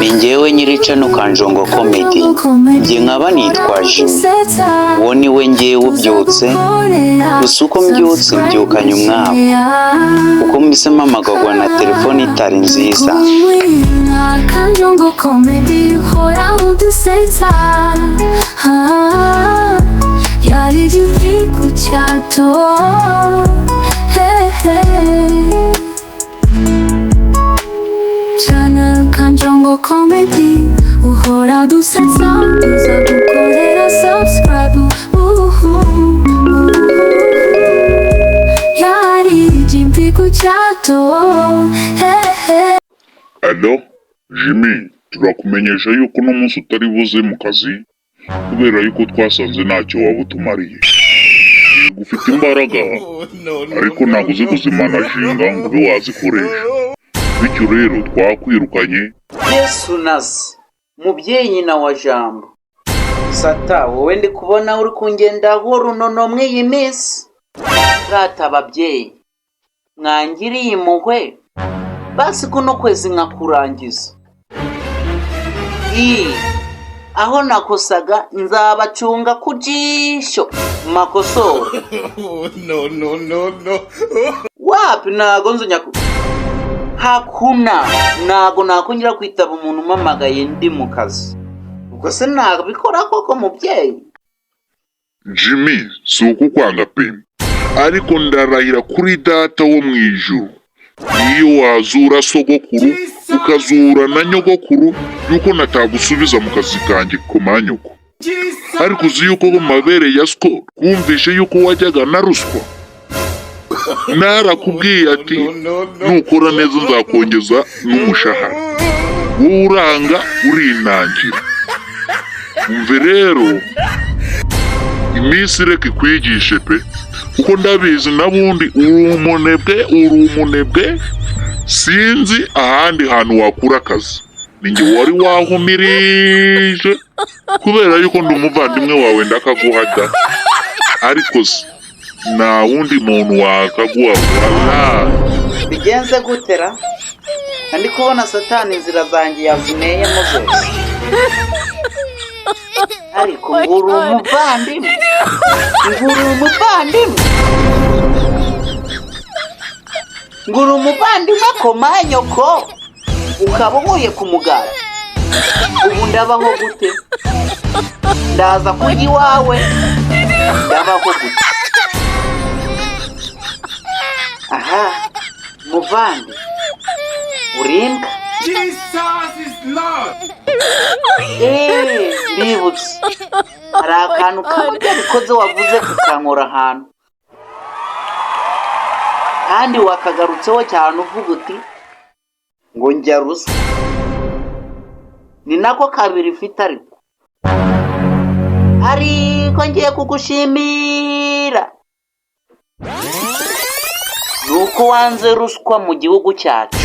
ni njyewe nyiri channel Kanjongo Comedy. Njye nkaba nitwa Jimmy. Uwo ni we njyewe ubyutse, gusa uko mbyutse mbyukanye umwabo, uko mbise mpamagagwa na telefone itari nziza. Kanjongo Comedy hora uduseza, yari igihugu cyato. Channel Kanjongo Comedy uhora dusetsa, uza gukorera subscribe. Yari igihugu cyato. Allo, Jimmy, turakumenyesha yuko uno munsi utari buze mu kazi kubera yuko twasanze ntacyo waba utumariye. Ufite imbaraga ariko ntabwo uzi kuzimanajinga ngo ube wazikoresha, bityo rero twakwirukanye. Yesu nasi mubyeyi na wa jambo Sata, wowe ndi kubona uri kungendaho runono mw'iyi minsi. Rata ababyeyi mwangiriye impuhwe, basi kuno kwezi nkakurangiza. Aho nakosaga nzabacunga kujisho makosoro. No. Wapi nago nzonyaku. Hakuna nago nakongera kwitaba umuntu umamagaye ndi mu kazi. Ubwo se nabikora koko mubyeyi? Jimmy, si ukukwanga pe, ariko ndarahira kuri data wo mu ijuru, iyo wazura sogokuru ukazura na nyogokuru yuko natagusubiza mu kazi kanjye komanyoko. Ariko uzi yuko mu mabere ya sko kumvishe yuko wajyaga na ruswa. Narakubwiye ati nukora neza nzakongeza n'umushahara, wowe uranga urinangira. Umve rero iminsi reka ikwigishe pe, kuko ndabizi nabundi uri umunebwe. Sinzi ahandi hantu wakura akazi, ninjye wari wahumirije kubera yuko ndi umuvandimwe wawe ndakaguhada, ariko se nta wundi muntu wakaguha. Bigenze gutera kandi kubona Satani inzira zanjye yazineyemo zose. Ariko nguru umuvandimwe komanyoko, ukaba uhuye ku mugara. Ubu ndabaho gute? Ndaza kujya iwawe, ndabaho gute? Aha, muvandi urimbwa. Jesus is Lord. Ndibutse hari akantu kamwe bikoze wavuze kukankora ahantu, kandi wakagarutseho cyane uvuga uti ngo njya ruswa. Ni nako kabiri mfite ariko ngiye kugushimira nuko wanze ruswa mu gihugu cyacu.